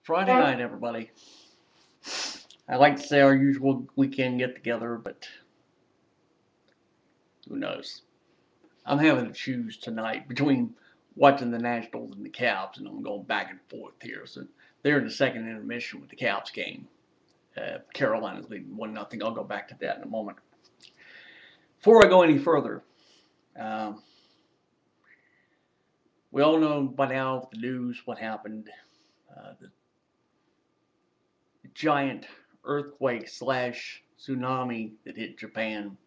Friday night, everybody. I like to say our usual weekend get together, but who knows? I'm having to choose tonight between watching the Nationals and the Cavs, and I'm going back and forth here. So they're in the second intermission with the Cavs game. Carolina's leading 1-0. I'll go back to that in a moment. Before I go any further, um, we all know by now the news what happened. The giant earthquake slash tsunami that hit Japan.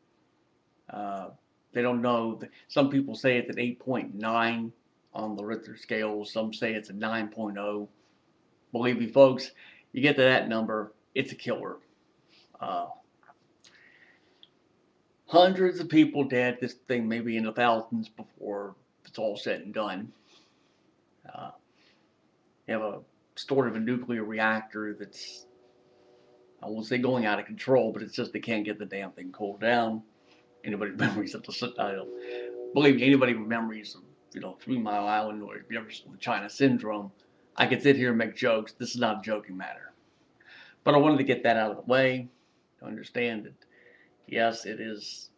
Uh, they don't know. Some people say it's an 8.9 on the Richter scale. Some say it's a 9.0. Believe me, folks, you get to that number, it's a killer. Uh, Hundreds of people dead. This thing may be in the thousands before it's all said and done. Uh, you have a sort of a nuclear reactor that's, I won't say going out of control, but it's just they can't get the damn thing cooled down. Anybody memories of the believe me, anybody with memories of 3 Mile Island or if you ever saw the China Syndrome, I could sit here and make jokes. This is not a joking matter. But I wanted to get that out of the way to understand that yes, it is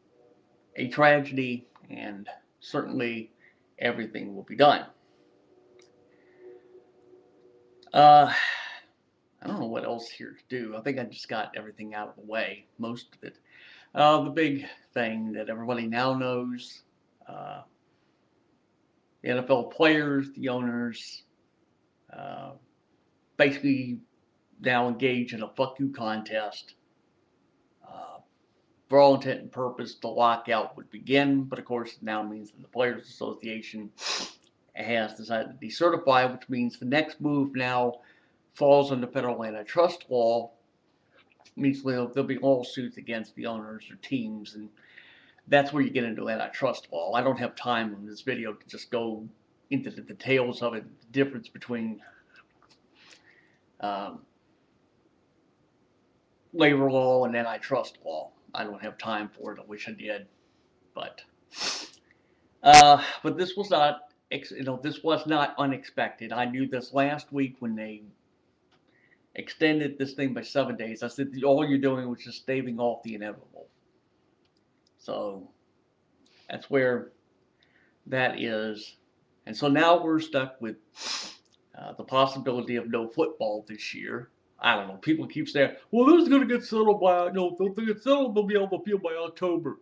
a tragedy and certainly everything will be done. I don't know what else here to do. I think I just got everything out of the way, most of it. The big thing that everybody now knows, uh, the NFL players, the owners, uh, basically now engage in a fuck you contest. Uh, for all intent and purpose, the lockout would begin, but of course it now means that the Players Association has decided to decertify, which means the next move now falls under federal antitrust law. Means there'll be lawsuits against the owners or teams, and that's where you get into antitrust law. I don't have time in this video to just go into the details of it, the difference between um, labor law and antitrust law. I don't have time for it. I wish I did, but this was not, this was not unexpected. I knew this last week when they extended this thing by 7 days. I said all you're doing was just staving off the inevitable. So that's where that is. And so now we're stuck with the possibility of no football this year. I don't know. People keep saying, well, this is going to get settled by, they'll get settled, they'll be able to field by October.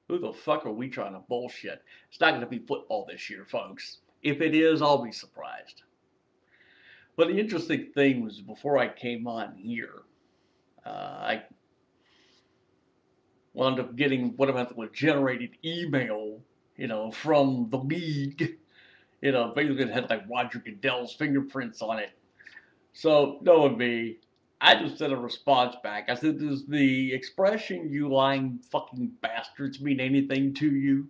Who the fuck are we trying to bullshit? It's not going to be football this year, folks. If it is, I'll be surprised. But the interesting thing was before I came on here, I wound up getting what about the generated email, from the league. Basically it had like Roger Goodell's fingerprints on it. So knowing me, I just sent a response back. I said, does the expression "you lying fucking bastards" mean anything to you?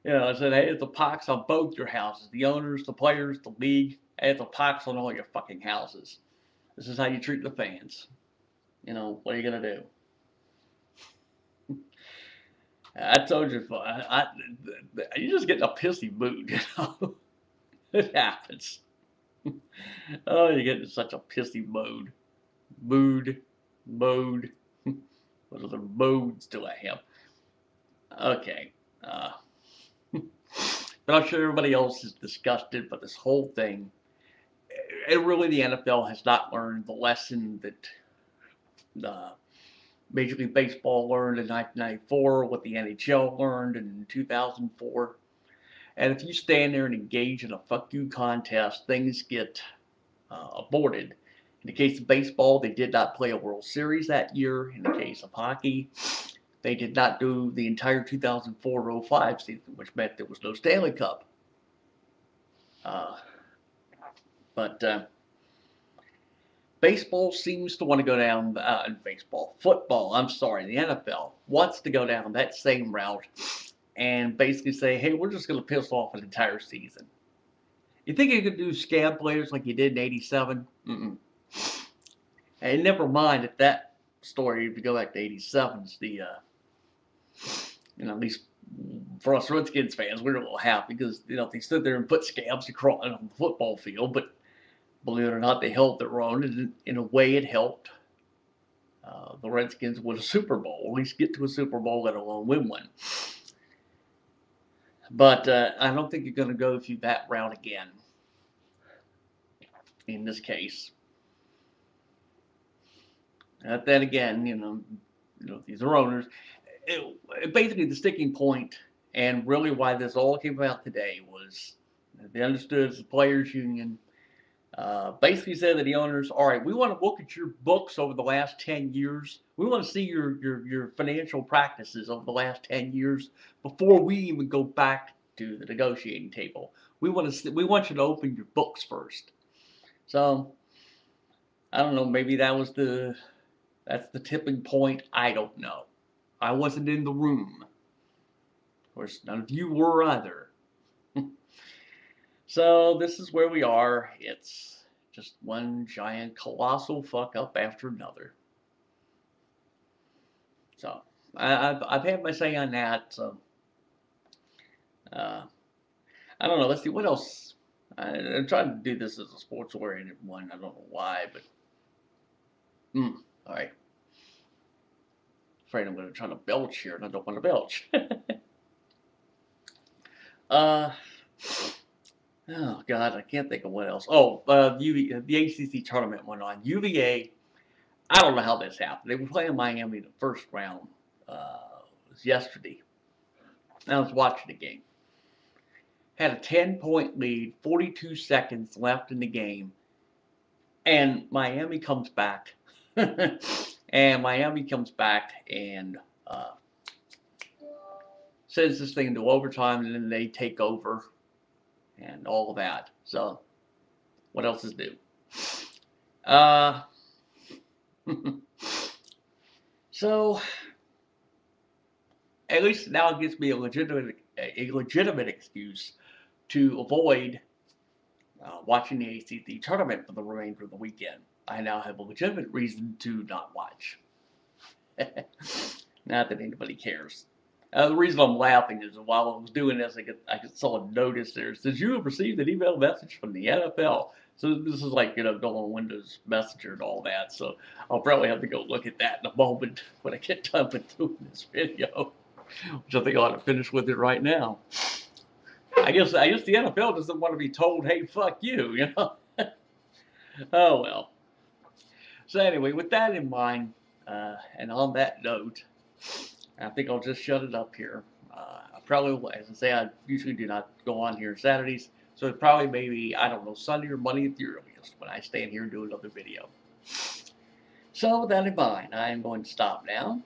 I said, hey, it's a pox on both your houses. The owners, the players, the league. Hey, it's a pox on all your fucking houses. This is how you treat the fans. What are you going to do? I told you, you just get in a pissy mood, It happens. Oh, you get in such a pissy mode. Mode. What other modes do I have? Okay. But I'm sure everybody else is disgusted by this whole thing. And really, the NFL has not learned the lesson that Major League Baseball learned in 1994, what the NHL learned in 2004. And if you stand there and engage in a fuck you contest, things get aborted. In the case of baseball, they did not play a World Series that year. In the case of hockey, they did not do the entire 2004-05 season, which meant there was no Stanley Cup. But baseball seems to want to go down, football, I'm sorry, the NFL wants to go down that same route and basically say, hey, we're just going to piss off an entire season. You think you could do scab players like you did in '87? Mm-mm. And never mind that story, if you go back to '87, is the, at least for us Redskins fans, we were a little happy because, you know, they stood there and put scabs across on the football field, but believe it or not, they held their own, and in a way it helped the Redskins win a Super Bowl, at least get to a Super Bowl, let alone win one. But I don't think you're going to go through that route again in this case. Then again, these are owners. Basically, the sticking point, and really why this all came out today, was they understood as the players' union basically said that the owners, all right, we want to look at your books over the last 10 years. We want to see your financial practices over the last 10 years before we even go back to the negotiating table. We want you to open your books first. So I don't know, maybe that's the tipping point. I don't know. I wasn't in the room. Of course, none of you were either. So this is where we are. It's just one giant colossal fuck up after another. So I've had my say on that. So I don't know. Let's see what else. I'm trying to do this as a sports oriented one. I don't know why, but all right. Afraid I'm going to try to belch here, and I don't want to belch. Oh God, I can't think of what else. Oh, the ACC tournament went on. UVA. I don't know how this happened. They were playing Miami in the first round. It was yesterday. I was watching the game. Had a 10-point lead, 42 seconds left in the game, and Miami comes back. And Miami comes back and sends this thing into overtime, and then they take over and all of that. So, what else is new? So, at least now it gives me a legitimate excuse to avoid watching the ACC tournament for the remainder of the weekend. I now have a legitimate reason to not watch. Not that anybody cares. The reason I'm laughing is while I was doing this, I saw a notice there. It says, you have received an email message from the NFL. So this is like, going on Windows Messenger and all that. So I'll probably have to go look at that in a moment when I get done with doing this video, which I think I ought to finish with it right now. I guess the NFL doesn't want to be told, hey, fuck you, Oh, well. So anyway, with that in mind, and on that note, I think I'll just shut it up here. I probably, as I say, I usually do not go on here Saturdays, so it probably maybe, I don't know, Sunday or Monday at the earliest when I stand here and do another video. So with that in mind, I am going to stop now.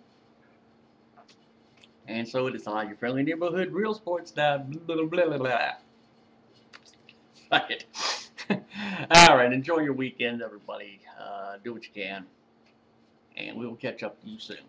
And so it is I, your friendly neighborhood real sports dad. Blah, blah, blah, blah, blah. Fuck it. All right, enjoy your weekend, everybody. Do what you can, and we will catch up to you soon.